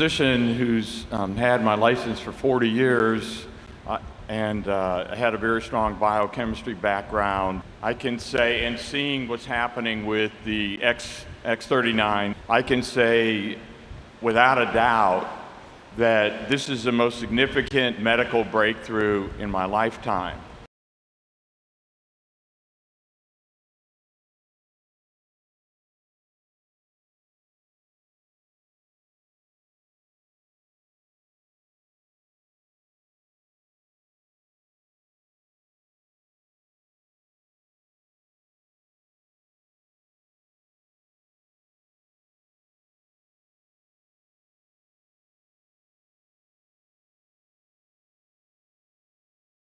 physician who's had my license for 40 years and had a very strong biochemistry background, I can say, and seeing what's happening with the X39, I can say without a doubt that this is the most significant medical breakthrough in my lifetime.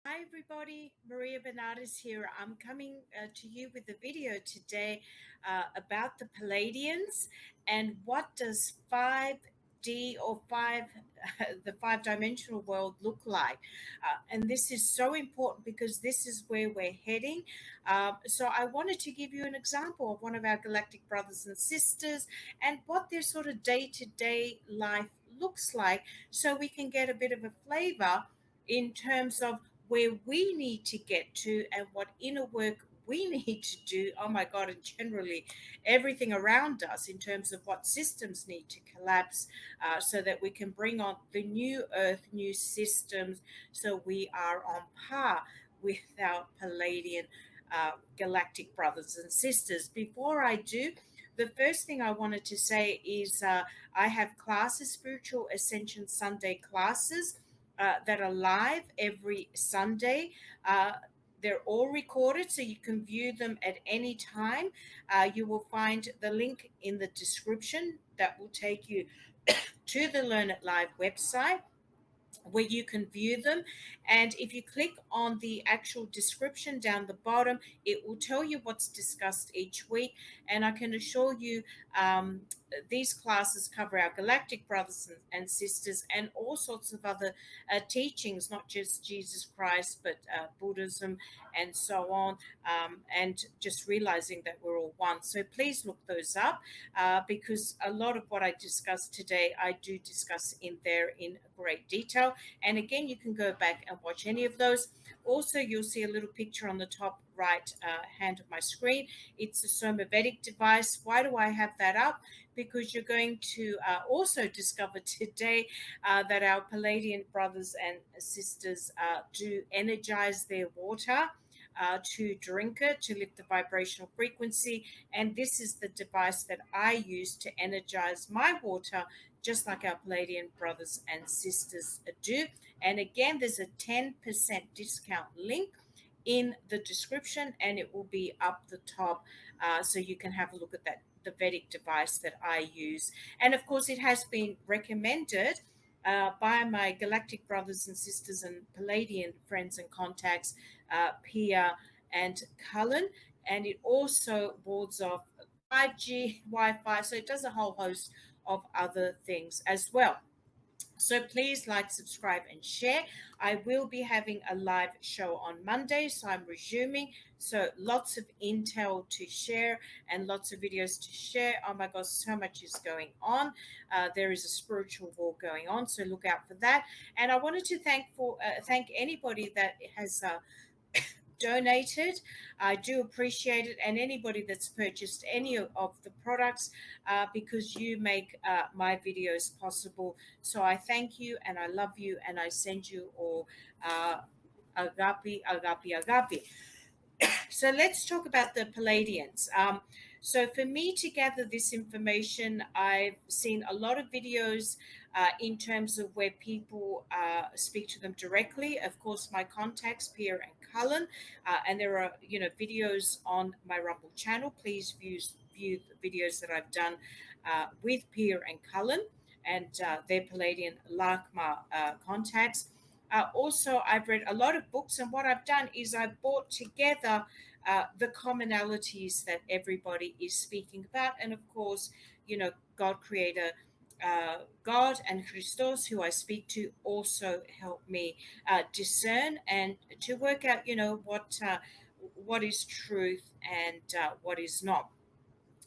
Hi everybody, Maria Benardis here. I'm coming to you with a video today about the Pleiadians and what does 5D or the five-dimensional world look like. And this is so important because this is where we're heading. So I wanted to give you an example of one of our galactic brothers and sisters and what their sort of day-to-day life looks like, so we can get a bit of a flavor in terms of where we need to get to and what inner work we need to do. Oh my God, and generally everything around us in terms of what systems need to collapse so that we can bring on the new earth, new systems, so we are on par with our Palladian galactic brothers and sisters. Before I do, the first thing I wanted to say is I have classes, Spiritual Ascension Sunday classes that are live every Sunday. They're all recorded, so you can view them at any time. You will find the link in the description that will take you to the Learn It Live website, where you can view them. And if you click on the actual description down the bottom, it will tell you what's discussed each week. And I can assure you, these classes cover our galactic brothers and sisters and all sorts of other teachings, not just Jesus Christ, but Buddhism and so on, and just realizing that we're all one. So please look those up because a lot of what I discussed today, I do discuss in there in great detail. And again, you can go back and watch any of those. Also, you'll see a little picture on the top right hand of my screen. It's a Somavedic device. Why do I have that up? Because you're going to also discover today that our Palladian brothers and sisters do energize their water. To drink it, to lift the vibrational frequency. And this is the device that I use to energize my water, just like our Palladian brothers and sisters do. And again, there's a 10% discount link in the description, and it will be up the top, so you can have a look at that, the Vedic device that I use. And of course, it has been recommended by my galactic brothers and sisters and Palladian friends and contacts, Pia and Cullen. And it also wards off 5G, Wi-Fi, so it does a whole host of other things as well. So please like, subscribe, and share. I will be having a live show on Monday, so I'm resuming. So lots of intel to share and lots of videos to share. Oh my gosh, so much is going on. There is a spiritual war going on, so look out for that. And I wanted to thank anybody that has donated. I do appreciate it, and anybody that's purchased any of the products, because you make my videos possible. So I thank you and I love you and I send you all agape, agape, agape. So let's talk about the Palladians. So for me to gather this information, I've seen a lot of videos in terms of where people speak to them directly. Of course, my contacts, Pierre and Cullen, and there are videos on my Rumble channel. Please view the videos that I've done with Pierre and Cullen and their Palladian Lakma contacts. Also, I've read a lot of books, and what I've done is I've brought together the commonalities that everybody is speaking about. And of course, God Creator, God and Christos, who I speak to, also help me discern and to work out, what is truth and what is not.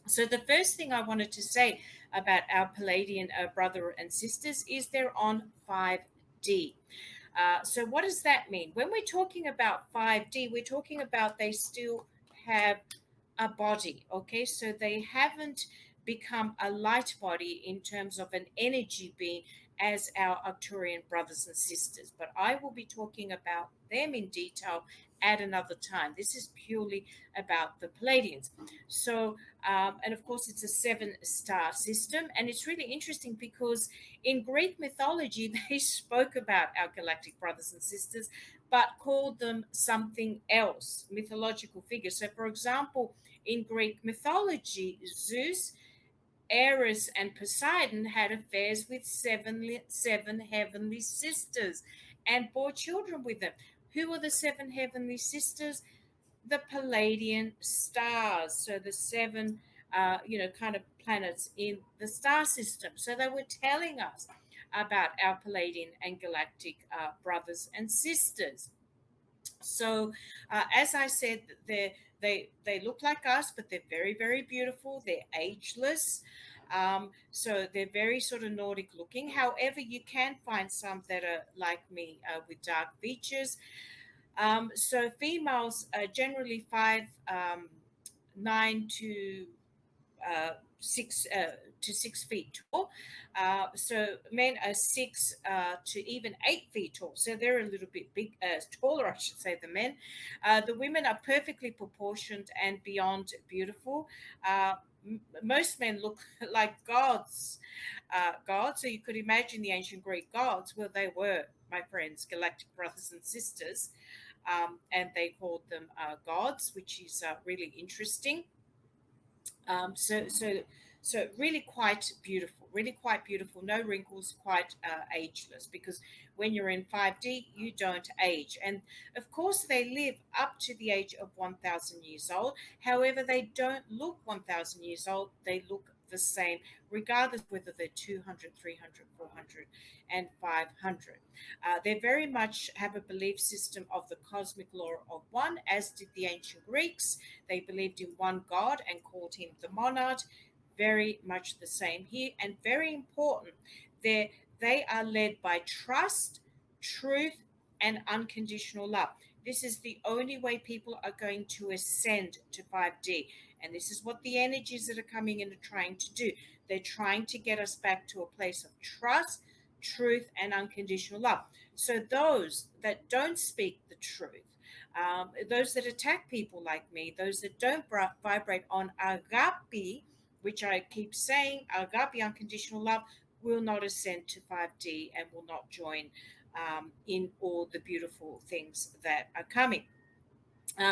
So the first thing I wanted to say, about our Pleiadian brother and sisters is they're on 5D. So what does that mean? When we're talking about 5D, we're talking about they still have a body, okay? So they haven't become a light body in terms of an energy being as our Arcturian brothers and sisters. But I will be talking about them in detail at another time. This is purely about the Pleiadians. So, and of course, it's a 7-star system. And it's really interesting because in Greek mythology, they spoke about our galactic brothers and sisters, but called them something else, mythological figures. So, for example, in Greek mythology, Zeus, Ares, and Poseidon had affairs with seven heavenly sisters and bore children with them. Who are the 7 heavenly sisters? The Pleiadian stars. So the seven, kind of planets in the star system. So they were telling us about our Pleiadian and galactic brothers and sisters. So, as I said, they look like us, but they're very, very beautiful. They're ageless. So they're very sort of Nordic looking. However, you can find some that are like me with dark features. So females are generally 5'9" uh, 6 feet tall. So men are 6 to even 8 feet tall. So they're a little bit taller, I should say, than men. The women are perfectly proportioned and beyond beautiful. Most men look like gods. So you could imagine the ancient Greek gods. Well, they were, my friends, galactic brothers and sisters, and they called them gods, which is really interesting. Um, so, so, so really quite beautiful. No wrinkles, quite ageless. Because when you're in 5D, you don't age, and of course they live up to the age of 1,000 years old. However, they don't look 1,000 years old. They look the same, regardless whether they're 200, 300, 400, and 500. They very much have a belief system of the cosmic law of one, as did the ancient Greeks. They believed in one God and called him the monad. Very much the same here, and very important. They are led by trust, truth, and unconditional love. This is the only way people are going to ascend to 5D. And this is what the energies that are coming in are trying to do. They're trying to get us back to a place of trust, truth, and unconditional love. So those that don't speak the truth, those that attack people like me, those that don't vibrate on agape, which I keep saying, agape, unconditional love, will not ascend to 5D and will not join in all the beautiful things that are coming.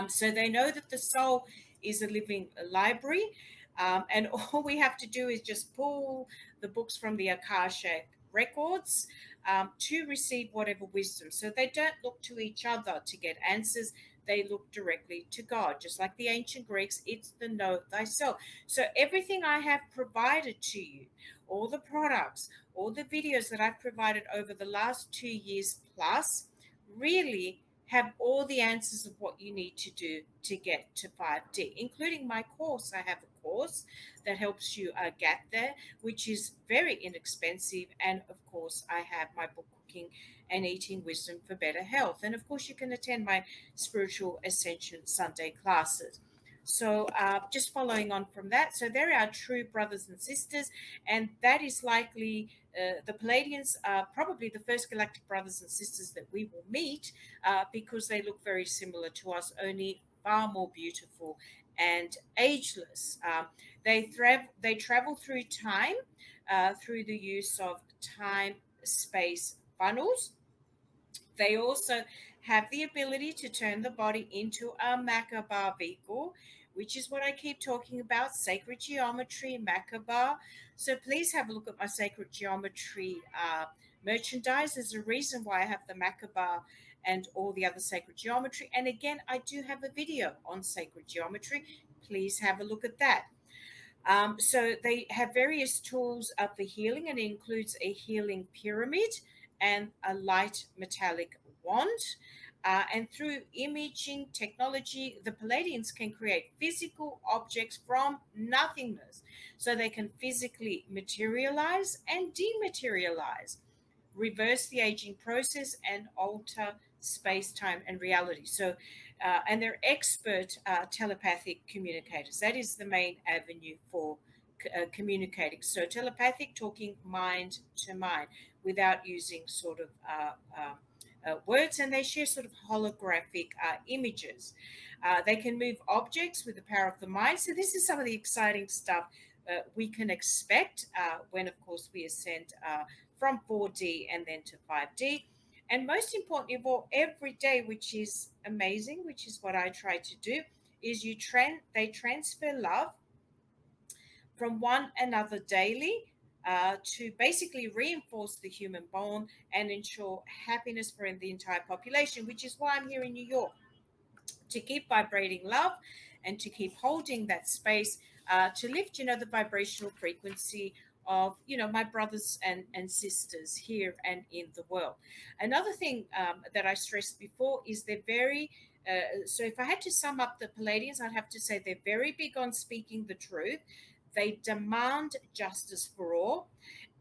So they know that the soul is a living library, and all we have to do is just pull the books from the Akashic records to receive whatever wisdom. So they don't look to each other to get answers. They look directly to God. Just like the ancient Greeks, it's the know thyself. So everything I have provided to you, all the products, all the videos that I've provided over the last 2 years plus, really have all the answers of what you need to do to get to 5D, including my course. I have a course that helps you get there, which is very inexpensive. And of course, I have my book, Cooking and Eating Wisdom for Better Health. And of course, you can attend my Spiritual Ascension Sunday classes. So just following on from that, so they're our true brothers and sisters, and that is likely the Pleiadians are probably the first galactic brothers and sisters that we will meet because they look very similar to us, only far more beautiful and ageless. They travel through time through the use of time space funnels. They also have the ability to turn the body into a Merkaba vehicle, which is what I keep talking about, sacred geometry, Merkaba. So please have a look at my sacred geometry merchandise. There's a reason why I have the Merkaba and all the other sacred geometry. And again, I do have a video on sacred geometry. Please have a look at that. So they have various tools of the healing, and it includes a healing pyramid and a light metallic wand. And through imaging technology, the Pleiadians can create physical objects from nothingness. So they can physically materialize and dematerialize, reverse the aging process, and alter space, time, and reality. So, and they're expert telepathic communicators. That is the main avenue for communicating. So, telepathic, talking mind to mind without using sort of words, and they share sort of holographic images. They can move objects with the power of the mind. So, this is some of the exciting stuff we can expect when, of course, we ascend from 4D and then to 5D. And most importantly of all, every day, which is amazing, which is what I try to do, is they transfer love from one another daily to basically reinforce the human bond and ensure happiness for the entire population, which is why I'm here in New York, to keep vibrating love and to keep holding that space to lift, the vibrational frequency of, my brothers and sisters here and in the world. Another thing that I stressed before is they're very, so if I had to sum up the Pleiadians, I'd have to say they're very big on speaking the truth. They demand justice for all,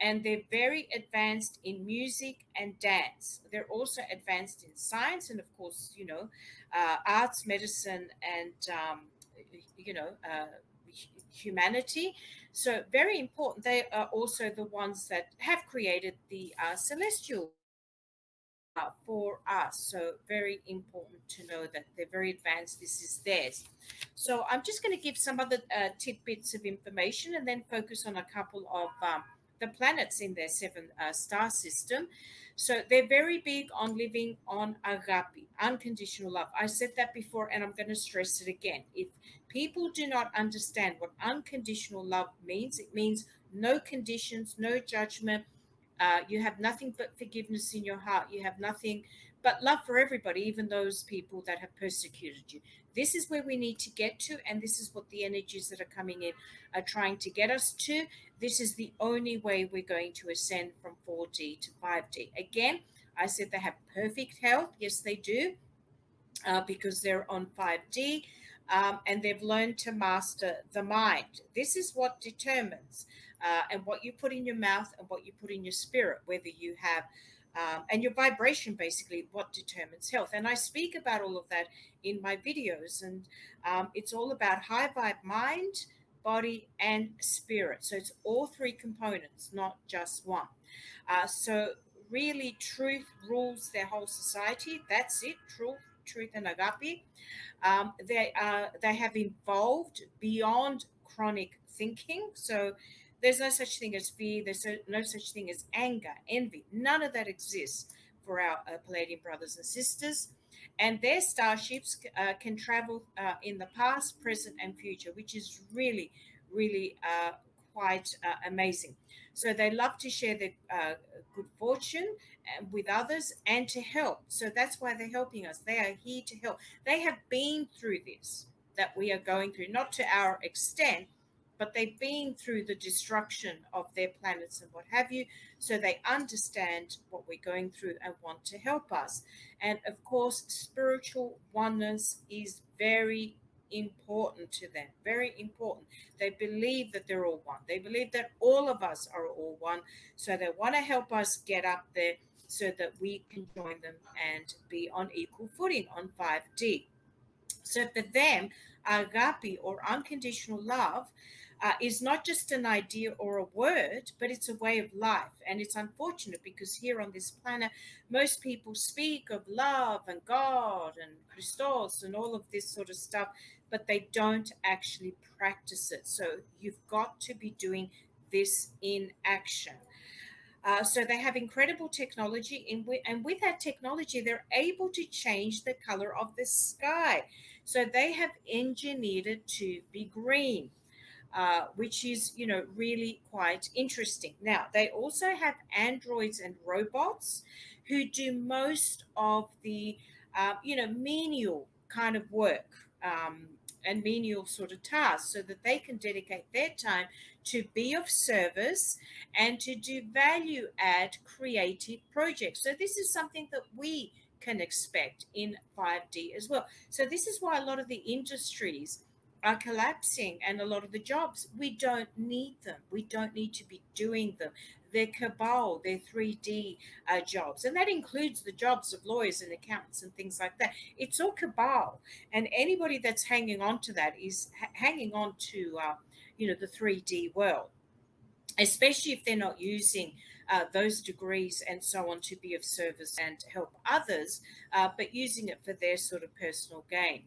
and they're very advanced in music and dance. They're also advanced in science and, of course, arts, medicine, and you know, uh, humanity. So very important. They are also the ones that have created the celestial for us. So very important to know that they're very advanced. This is theirs. So I'm just going to give some other tidbits of information and then focus on a couple of the planets in their seven star system. So they're very big on living on agape, unconditional love. I said that before and I'm going to stress it again. If people do not understand what unconditional love means, it means no conditions, no judgment. You have nothing but forgiveness in your heart. You have nothing but love for everybody, even those people that have persecuted you. This is where we need to get to, and this is what the energies that are coming in are trying to get us to. This is the only way we're going to ascend from 4D to 5D. Again, I said they have perfect health. Yes, they do, because they're on 5D. And they've learned to master the mind. This is what determines and what you put in your mouth and what you put in your spirit, whether you have, and your vibration, basically, what determines health. And I speak about all of that in my videos. And it's all about high vibe mind, body, and spirit. So it's all three components, not just one. So really, truth rules their whole society. That's it, truth, and agape. They have evolved beyond chronic thinking. So there's no such thing as fear. There's no such thing as anger, envy. None of that exists for our Palladian brothers and sisters. And their starships can travel in the past, present, and future, which is really, really quite amazing. So they love to share their good fortune with others and to help. So that's why they're helping us. They are here to help. They have been through this that we are going through, not to our extent, but they've been through the destruction of their planets and what have you. So they understand what we're going through and want to help us. And of course, spiritual oneness is very important to them, very important. They believe that they're all one. They believe that all of us are all one. So they want to help us get up there so that we can join them and be on equal footing on 5D. So for them, agape or unconditional love is not just an idea or a word, but it's a way of life. And it's unfortunate because here on this planet, most people speak of love and God and Christos and all of this sort of stuff, but they don't actually practice it. So you've got to be doing this in action. So they have incredible technology, and with that technology, they're able to change the color of the sky. So they have engineered it to be green, which is, really quite interesting. Now, they also have androids and robots who do most of the, menial kind of work. And menial sort of tasks so that they can dedicate their time to be of service and to do value add creative projects. So this is something that we can expect in 5D as well. So this is why a lot of the industries are collapsing, and a lot of the jobs, we don't need them. We don't need to be doing them. They're cabal, they're 3D jobs, and that includes the jobs of lawyers and accountants and things like that. It's all cabal, and anybody that's hanging on to that is hanging on to the 3D world, especially if they're not using those degrees and so on to be of service and help others, but using it for their sort of personal gain.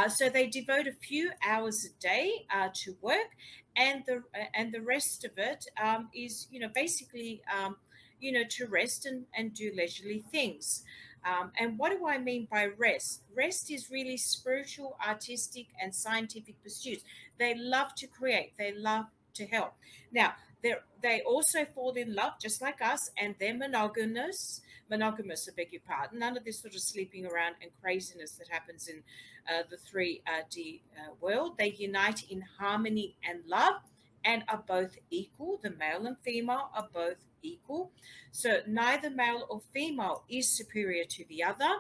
So they devote a few hours a day to work, and the rest of it is, basically, to rest and do leisurely things. And what do I mean by rest? Rest is really spiritual, artistic, and scientific pursuits. They love to create. They love to help. Now, they also fall in love just like us, and they're monogamous, I beg your pardon. None of this sort of sleeping around and craziness that happens in the 3D world. They unite in harmony and love, and are both equal. The male and female are both equal, so neither male or female is superior to the other,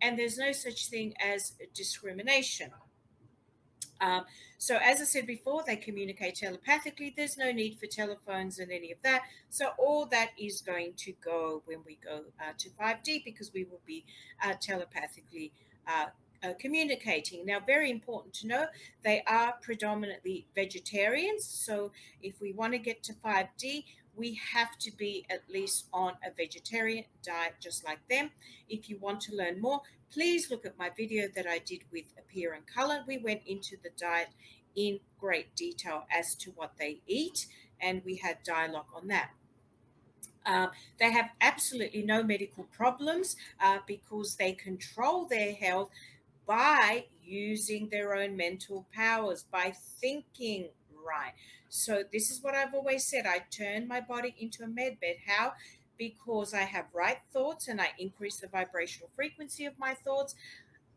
and there's no such thing as discrimination. um, so, as I said before, they communicate telepathically. There's no need for telephones and any of that. So, all that is going to go when we go to 5D, because we will be telepathically communicating. Now, very important to know, they are predominantly vegetarians. So, if we want to get to 5D, we have to be at least on a vegetarian diet just like them. If you want to learn more, please look at my video that I did with Appear and Color. We went into the diet in great detail as to what they eat, and we had dialogue on that. They have absolutely no medical problems because they control their health by using their own mental powers, by thinking right. So, this is what I've always said, I turn my body into a med bed. How? Because I have right thoughts, and I increase the vibrational frequency of my thoughts.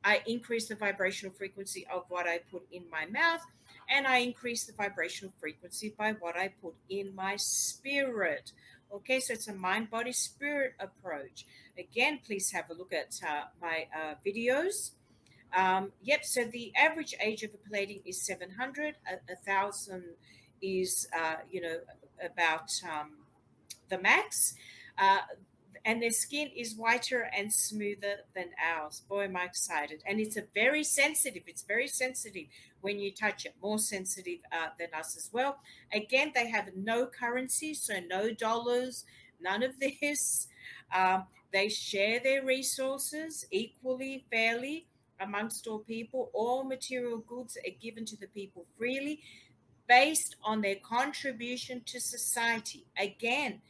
I increase the vibrational frequency of what I put in my mouth, and I increase the vibrational frequency by what I put in my spirit. Okay, so it's a mind, body, spirit approach. Again, please have a look at my videos. Yep, so the average age of a Palladian is 700. A thousand is, about the max. Uh, and their skin is whiter and smoother than ours. Boy, am I excited. And it's it's very sensitive when you touch it, more sensitive than us as well. Again, they have no currency, so no dollars, none of this. They share their resources equally, fairly amongst all people. All material goods are given to the people freely based on their contribution to society. Again,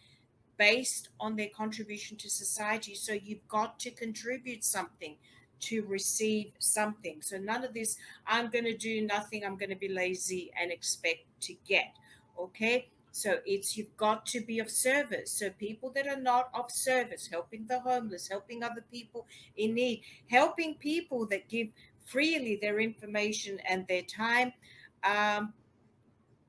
based on their contribution to society. So you've got to contribute something to receive something. So none of this, I'm going to do nothing, I'm going to be lazy and expect to get. Okay? So it's, you've got to be of service. So people that are not of service, helping the homeless, helping other people in need, helping people that give freely their information and their time,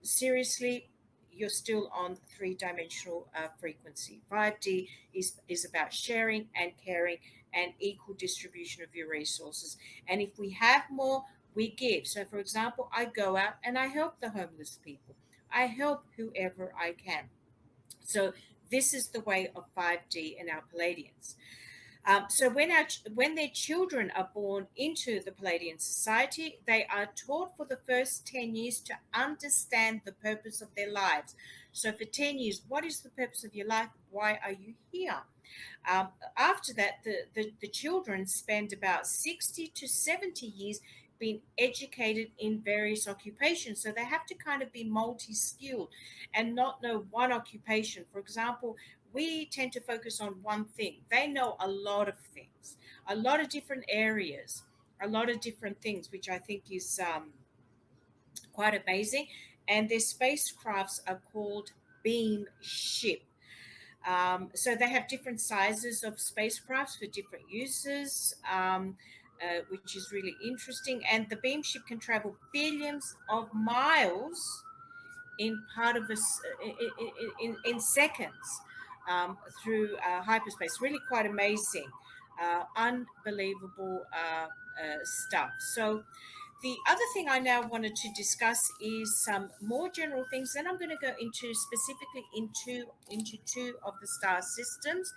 seriously, you're still on three-dimensional frequency. 5D is about sharing and caring and equal distribution of your resources. And if we have more, we give. So, for example, I go out and I help the homeless people. I help whoever I can. So this is the way of 5D and our Palladians. So when their children are born into the Palladian society, they are taught for the first 10 years to understand the purpose of their lives. So for 10 years, what is the purpose of your life? Why are you here? After that, the children spend about 60 to 70 years being educated in various occupations. So they have to kind of be multi-skilled and not know one occupation. For example, we tend to focus on one thing. They know a lot of things, a lot of different areas, a lot of different things, which I think is quite amazing. And their spacecrafts are called beam ship. So they have different sizes of spacecrafts for different uses, which is really interesting. And the beam ship can travel billions of miles in part of in seconds through hyperspace. Really quite amazing. Unbelievable stuff. So the other thing I now wanted to discuss is some more general things. Then I'm going to go into specifically into two of the star systems.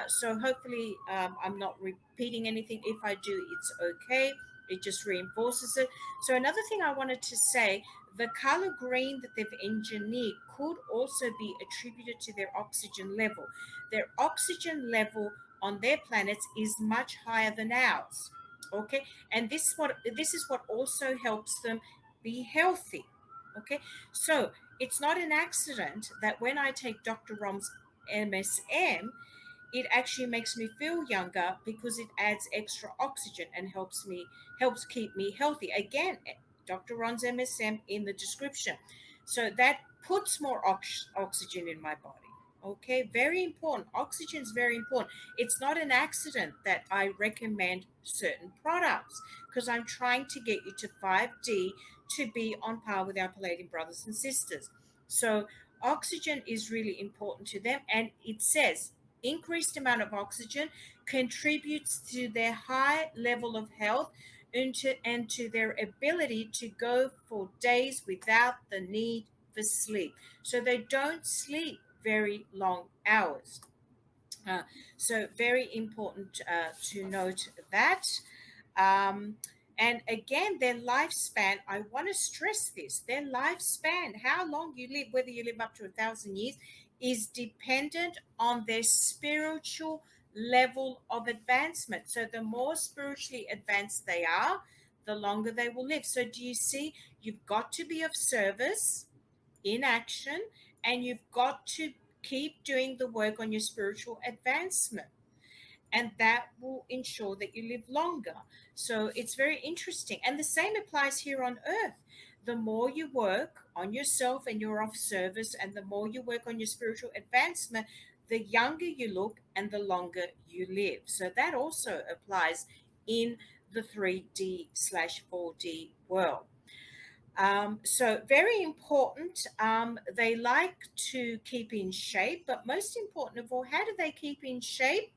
So hopefully I'm not repeating anything. If I do, it's okay. It just reinforces it. So another thing I wanted to say, the color green that they've engineered could also be attributed to their oxygen level. Their oxygen level on their planets is much higher than ours. Okay, and this is what also helps them be healthy. Okay, so it's not an accident that when I take Dr. Rom's MSM, it actually makes me feel younger because it adds extra oxygen and helps keep me healthy. Again, Dr. Ron's MSM in the description. So that puts more oxygen in my body. Okay, very important. Oxygen is very important. It's not an accident that I recommend certain products because I'm trying to get you to 5D to be on par with our Palladian brothers and sisters. So oxygen is really important to them, and it says increased amount of oxygen contributes to their high level of health and to their ability to go for days without the need for sleep. So they don't sleep very long hours. Uh, so very important to note that. Um, and again, their lifespan, I want to stress this, their lifespan, how long you live, whether you live up to 1,000 years, is dependent on their spiritual level of advancement. So the more spiritually advanced they are, the longer they will live. So do you see, you've got to be of service in action, and you've got to keep doing the work on your spiritual advancement, and that will ensure that you live longer. So it's very interesting, and the same applies here on earth. The more you work on yourself and you're of service, and the more you work on your spiritual advancement, the younger you look and the longer you live. So that also applies in the 3D slash 4D world. So very important. They like to keep in shape, but most important of all, how do they keep in shape?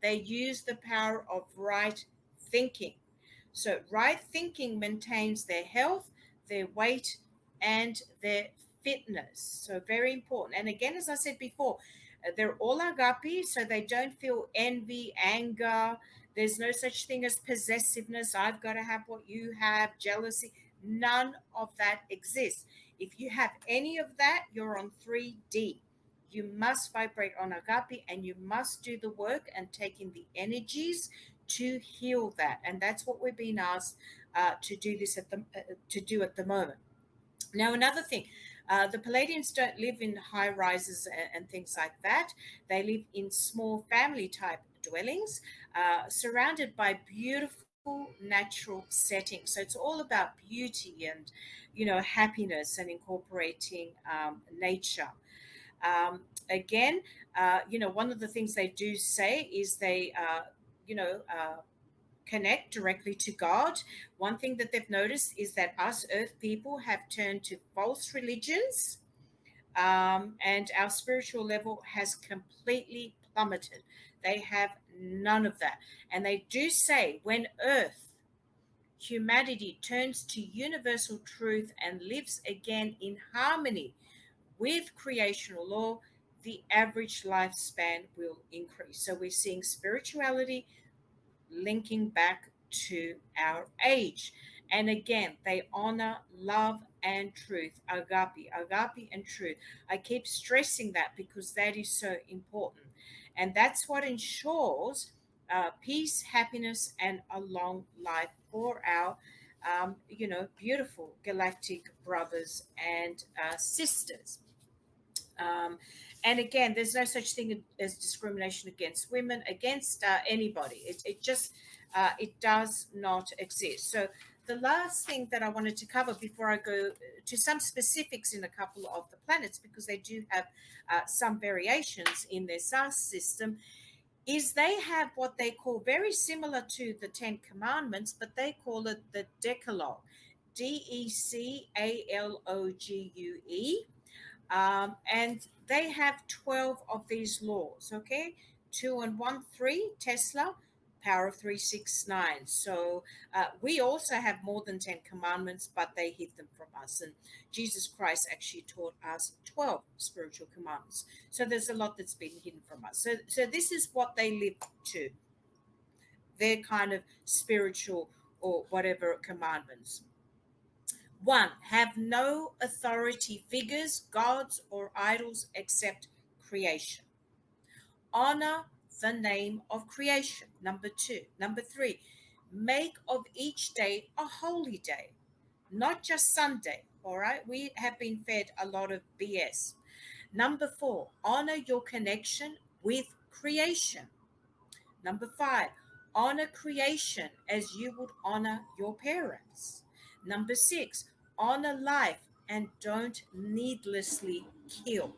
They use the power of right thinking. So right thinking maintains their health, their weight, and their fitness. So very important. And again, as I said before, they're all agape, so they don't feel envy, anger. There's no such thing as possessiveness. I've got to have what you have, jealousy. None of that exists. If you have any of that, you're on 3D. You must vibrate on agape, and you must do the work and take in the energies to heal that. And that's what we're being asked to do this to do at the moment. Now, another thing, the Palladians don't live in high rises and things like that. They live in small family type dwellings, surrounded by beautiful natural settings. So it's all about beauty and, happiness and incorporating nature. Again, one of the things they do say is they, you know, uh, connect directly to God. One thing that they've noticed is that us earth people have turned to false religions, and our spiritual level has completely plummeted. They have none of that. And they do say when earth, humanity turns to universal truth and lives again in harmony with creational law, the average lifespan will increase. So we're seeing spirituality linking back to our age. And again, they honor love and truth, agape and truth. I keep stressing that because that is so important. And that's what ensures peace, happiness, and a long life for our, beautiful galactic brothers and sisters. Um, and again, there's no such thing as discrimination against women, against anybody. It does not exist. So the last thing that I wanted to cover before I go to some specifics in a couple of the planets, because they do have some variations in their star system, is they have what they call, very similar to the Ten Commandments, but they call it the Decalogue, Decalogue. And they have 12 of these laws, okay? 2 and 1, 3, Tesla. Power of 369. So we also have more than 10 commandments, but they hid them from us. And Jesus Christ actually taught us 12 spiritual commandments. So there's a lot that's been hidden from us. So this is what they live to, their kind of spiritual or whatever commandments. One, have no authority figures, gods, or idols except creation. Honor the name of creation. Number two. Number three, make of each day a holy day, not just Sunday. All right. We have been fed a lot of BS. Number four, honor your connection with creation. Number five, honor creation as you would honor your parents. Number six, honor life and don't needlessly kill.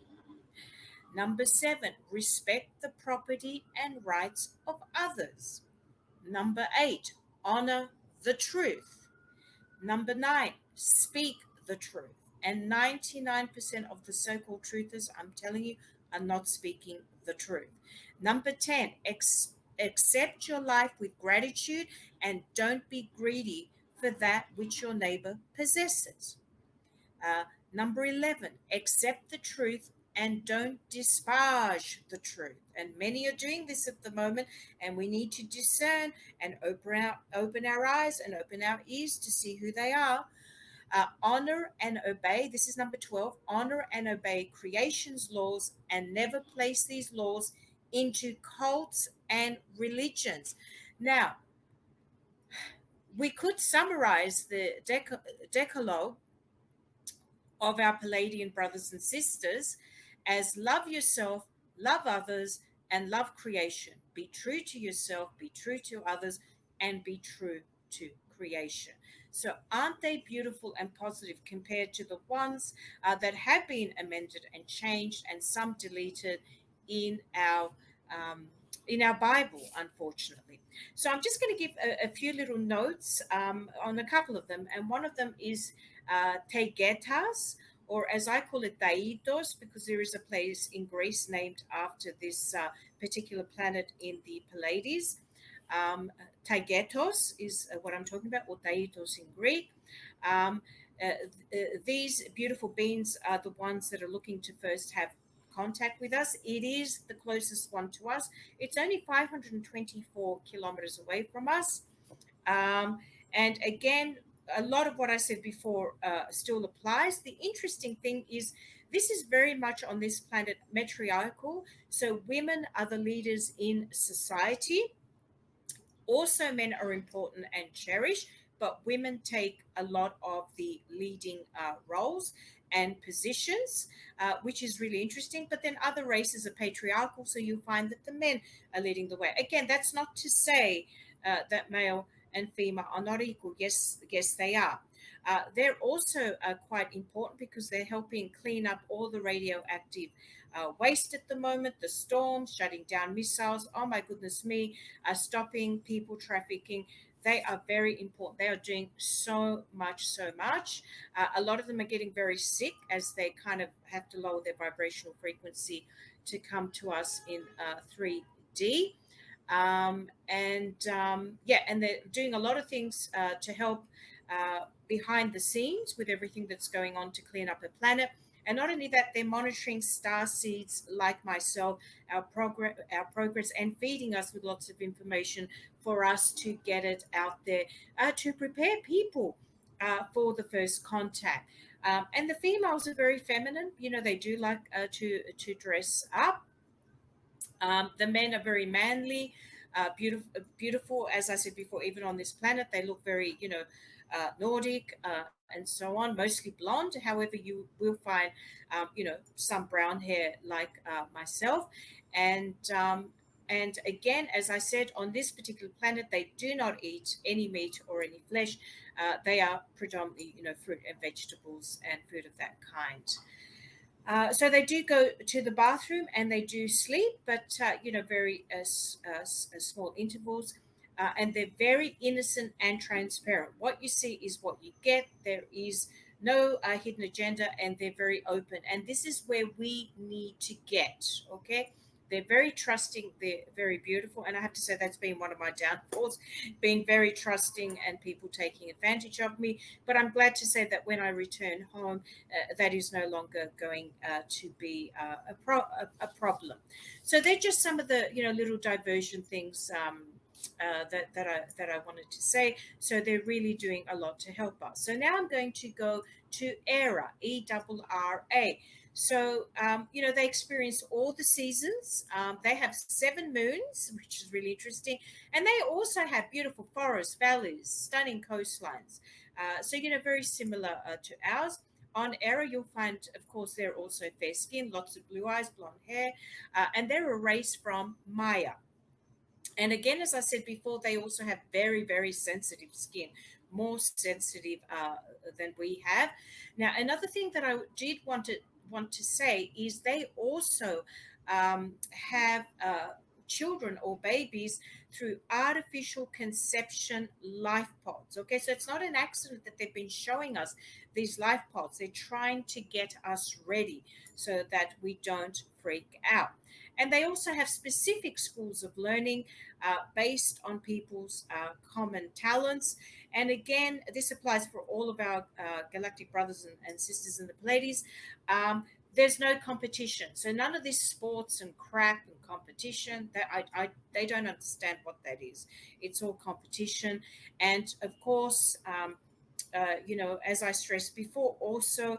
Number seven, respect the property and rights of others. Number eight, honor the truth. Number nine, speak the truth. And 99% of the so called truthers, I'm telling you, are not speaking the truth. Number 10, accept your life with gratitude and don't be greedy for that which your neighbor possesses. Uh, Number 11, accept the truth and don't despise the truth. And many are doing this at the moment, and we need to discern and open our eyes and open our ears to see who they are. Honor and obey, this is number 12, honor and obey creation's laws and never place these laws into cults and religions. Now, we could summarize the Decalogue of our Pleiadian brothers and sisters as love yourself, love others, and love creation. Be true to yourself, be true to others, and be true to creation. So, aren't they beautiful and positive compared to the ones that have been amended and changed, and some deleted in our Bible, unfortunately? So, I'm just going to give a few little notes on a couple of them, and one of them is Tegetas, or as I call it, Daitos, because there is a place in Greece named after this particular planet in the Pleiades. Taigetos is what I'm talking about, or Daitos in Greek. Um, these beautiful beings are the ones that are looking to first have contact with us. It is the closest one to us. It's only 524 kilometers away from us. Um, and again, a lot of what I said before still applies. The interesting thing is this is very much on this planet matriarchal. So women are the leaders in society. Also, men are important and cherished, but women take a lot of the leading roles and positions, which is really interesting. But then other races are patriarchal, so you find that the men are leading the way. Again, that's not to say that male and female are not equal. Yes, they are. They're also quite important because they're helping clean up all the radioactive waste at the moment, the storms, shutting down missiles. Oh my goodness me, stopping people trafficking. They are very important. They are doing so much. A lot of them are getting very sick as they kind of have to lower their vibrational frequency to come to us in 3D. And they're doing a lot of things to help behind the scenes with everything that's going on to clean up the planet. And not only that, they're monitoring star seeds like myself, our progress, and feeding us with lots of information for us to get it out there to prepare people for the first contact. And the females are very feminine. You know, they do like to dress up. The men are very manly, beautiful. As I said before, even on this planet, they look very, Nordic and so on. Mostly blonde. However, you will find, some brown hair like myself. And again, as I said, on this particular planet, they do not eat any meat or any flesh. They are predominantly, fruit and vegetables and food of that kind. So they do go to the bathroom and they do sleep, but very small intervals, and they're very innocent and transparent. What you see is what you get. There is no hidden agenda, and they're very open. And this is where we need to get. Okay, They're very trusting. They're very beautiful. And I have to say that's been one of my downfalls, being very trusting and people taking advantage of me. But I'm glad to say that when I return home, that is no longer going to be a problem. So they're just some of the little diversion things. That I wanted to say. So they're really doing a lot to help us. So now I'm going to go to ERA, ERRA. So they experience all the seasons. They have 7 moons, which is really interesting, and they also have beautiful forests, valleys, stunning coastlines. So very similar to ours. On ERA, you'll find, of course, they're also fair skin, lots of blue eyes, blonde hair, and they're a race from Maya. And again, as I said before, they also have very, very sensitive skin, more sensitive than we have. Now, another thing that I did want to say is they also have children or babies through artificial conception life pods. Okay, so it's not an accident that they've been showing us these life pods. They're trying to get us ready so that we don't freak out. And they also have specific schools of learning based on people's common talents. And again, this applies for all of our galactic brothers and sisters in the Pleiades. There's no competition. So none of this sports and crap and competition, they don't understand what that is. It's all competition. And of course, as I stressed before, also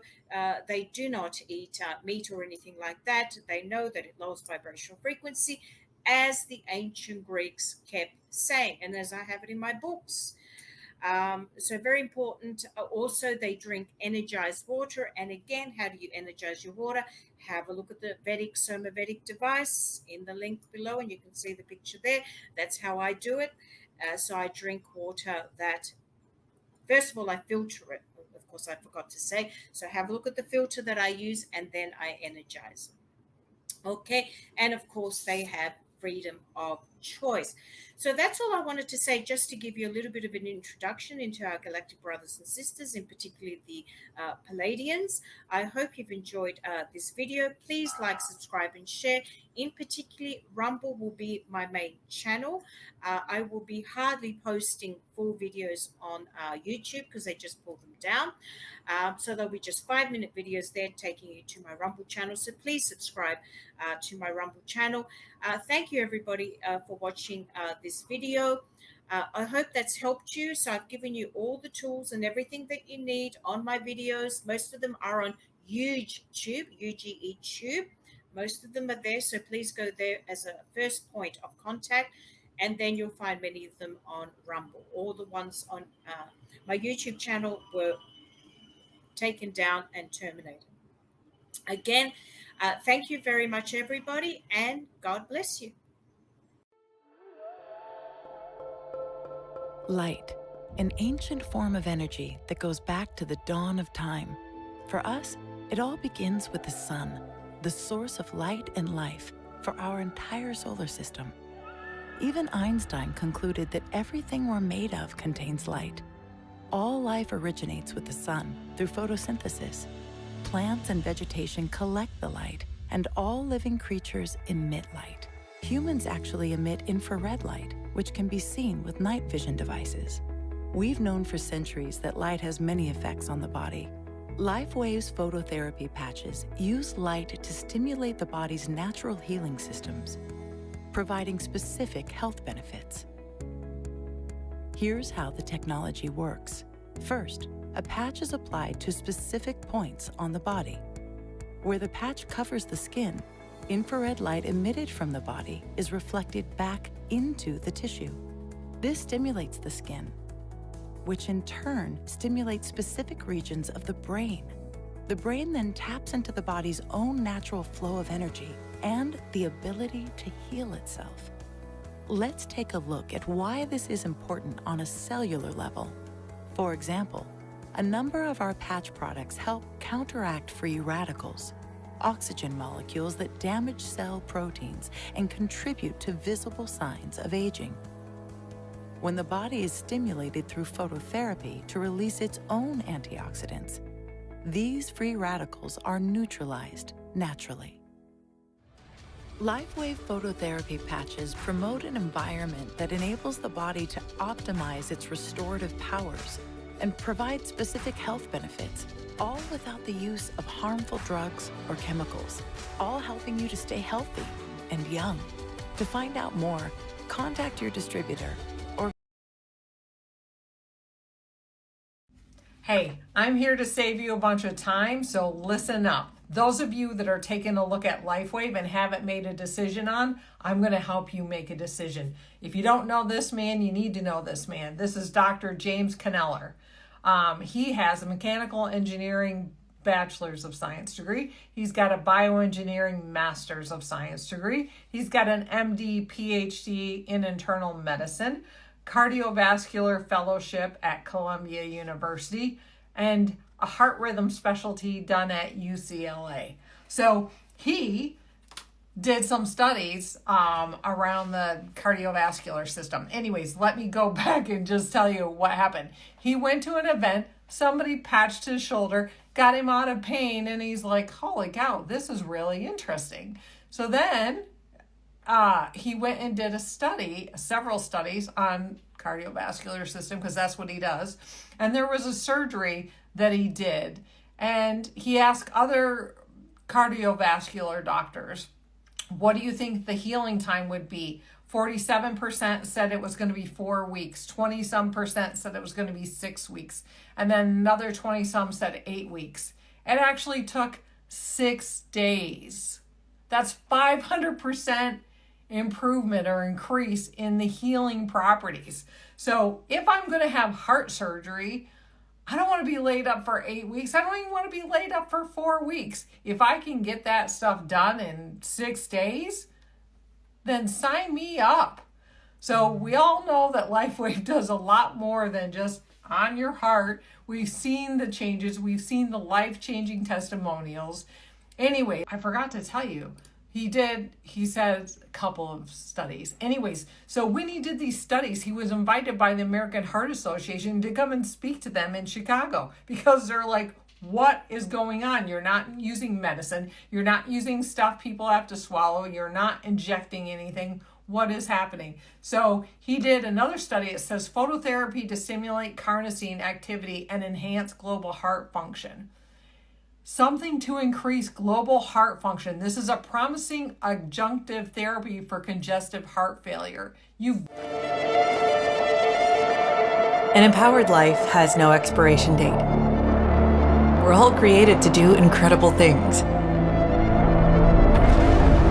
they do not eat meat or anything like that. They know that it lowers vibrational frequency, as the ancient Greeks kept saying, and as I have it in my books. So very important. Also, they drink energized water. And again, how do you energize your water? Have a look at the Vedic Somavedic device in the link below, and you can see the picture there. That's how I do it. So I drink water that, first of all, I filter it. Of course, I forgot to say. So have a look at the filter that I use, and then I energize. Okay, and of course, they have freedom of choice. So that's all I wanted to say, just to give you a little bit of an introduction into our galactic brothers and sisters, in particular the Pleiadians. I hope you've enjoyed this video. Please like, subscribe, and share. In particular, Rumble will be my main channel. I will be hardly posting full videos on YouTube because they just pull them down. So there'll be just 5-minute videos there taking you to my Rumble channel. So please subscribe to my Rumble channel. Thank you, everybody, for watching this video. I hope that's helped you. So I've given you all the tools and everything that you need on my videos. Most of them are on YouTube, UGE Tube. Most of them are there. So please go there as a first point of contact. And then you'll find many of them on Rumble. All the ones on my YouTube channel were taken down and terminated. Again, thank you very much, everybody, and God bless you. Light, an ancient form of energy that goes back to the dawn of time. For us, it all begins with the sun, the source of light and life for our entire solar system. Even Einstein concluded that everything we're made of contains light. All life originates with the sun through photosynthesis. Plants and vegetation collect the light, and all living creatures emit light. Humans actually emit infrared light, which can be seen with night vision devices. We've known for centuries that light has many effects on the body. LifeWave's phototherapy patches use light to stimulate the body's natural healing systems, providing specific health benefits. Here's how the technology works. First, a patch is applied to specific points on the body. Where the patch covers the skin, infrared light emitted from the body is reflected back into the tissue. This stimulates the skin, which in turn stimulates specific regions of the brain. The brain then taps into the body's own natural flow of energy and the ability to heal itself. Let's take a look at why this is important on a cellular level. For example, a number of our patch products help counteract free radicals, oxygen molecules that damage cell proteins and contribute to visible signs of aging. When the body is stimulated through phototherapy to release its own antioxidants, these free radicals are neutralized naturally. LifeWave phototherapy patches promote an environment that enables the body to optimize its restorative powers and provide specific health benefits, all without the use of harmful drugs or chemicals, all helping you to stay healthy and young. To find out more, contact your distributor or... Hey, I'm here to save you a bunch of time, so listen up. Those of you that are taking a look at LifeWave and haven't made a decision on, I'm going to help you make a decision. If you don't know this man, you need to know this man. This is Dr. James Kneller. He has a mechanical engineering bachelor's of science degree. He's got a bioengineering master's of science degree. He's got an MD, PhD in internal medicine, cardiovascular fellowship at Columbia University, and a heart rhythm specialty done at UCLA. So he did some studies around the cardiovascular system. Anyways, let me go back and just tell you what happened. He went to an event, somebody patched his shoulder, got him out of pain, and he's like, holy cow, this is really interesting. So then he went and did several studies on cardiovascular system, because that's what he does. And there was a surgery that he did, and he asked other cardiovascular doctors, what do you think the healing time would be? 47% said it was going to be 4 weeks. 20-some% said it was going to be 6 weeks. And then another 20-some said 8 weeks. It actually took 6 days. That's 500% improvement or increase in the healing properties. So if I'm going to have heart surgery, I don't want to be laid up for 8 weeks. I don't even want to be laid up for 4 weeks. If I can get that stuff done in 6 days, then sign me up. So we all know that LifeWave does a lot more than just on your heart. We've seen the changes. We've seen the life-changing testimonials. Anyway, I forgot to tell you, he said a couple of studies. Anyways, so when he did these studies, he was invited by the American Heart Association to come and speak to them in Chicago, because they're like, what is going on? You're not using medicine. You're not using stuff people have to swallow. You're not injecting anything. What is happening? So he did another study. It says phototherapy to stimulate carnosine activity and enhance global heart function. Something to increase global heart function. This is a promising adjunctive therapy for congestive heart failure. An empowered life has no expiration date. We're all created to do incredible things,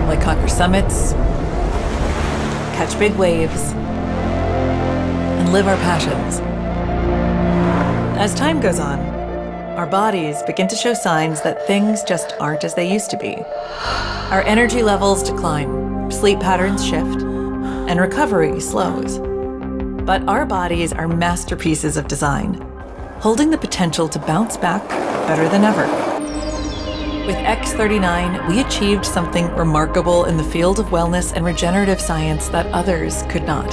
like conquer summits, catch big waves, and live our passions. As time goes on, our bodies begin to show signs that things just aren't as they used to be. Our energy levels decline, sleep patterns shift, and recovery slows. But our bodies are masterpieces of design, holding the potential to bounce back better than ever. With X39, we achieved something remarkable in the field of wellness and regenerative science that others could not.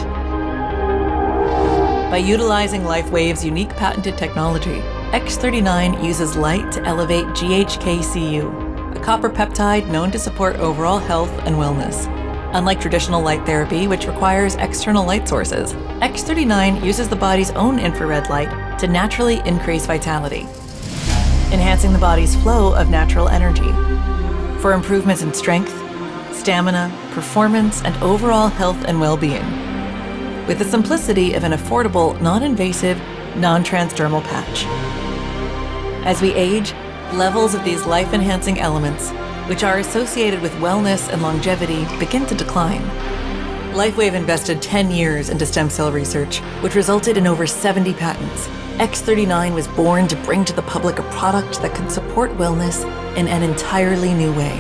By utilizing LifeWave's unique patented technology, X39 uses light to elevate GHK-Cu, a copper peptide known to support overall health and wellness. Unlike traditional light therapy, which requires external light sources, X39 uses the body's own infrared light to naturally increase vitality, enhancing the body's flow of natural energy for improvements in strength, stamina, performance, and overall health and well-being, with the simplicity of an affordable, non-invasive, non-transdermal patch. As we age, levels of these life-enhancing elements, which are associated with wellness and longevity, begin to decline. LifeWave invested 10 years into stem cell research, which resulted in over 70 patents. X39 was born to bring to the public a product that could support wellness in an entirely new way,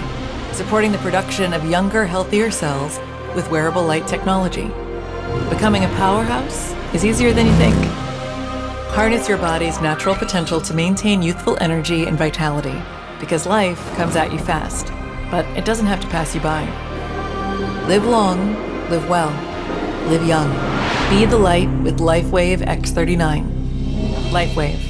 supporting the production of younger, healthier cells with wearable light technology. Becoming a powerhouse is easier than you think. Harness your body's natural potential to maintain youthful energy and vitality, because life comes at you fast, but it doesn't have to pass you by. Live long, live well, live young. Be the light with LifeWave X39. LifeWave.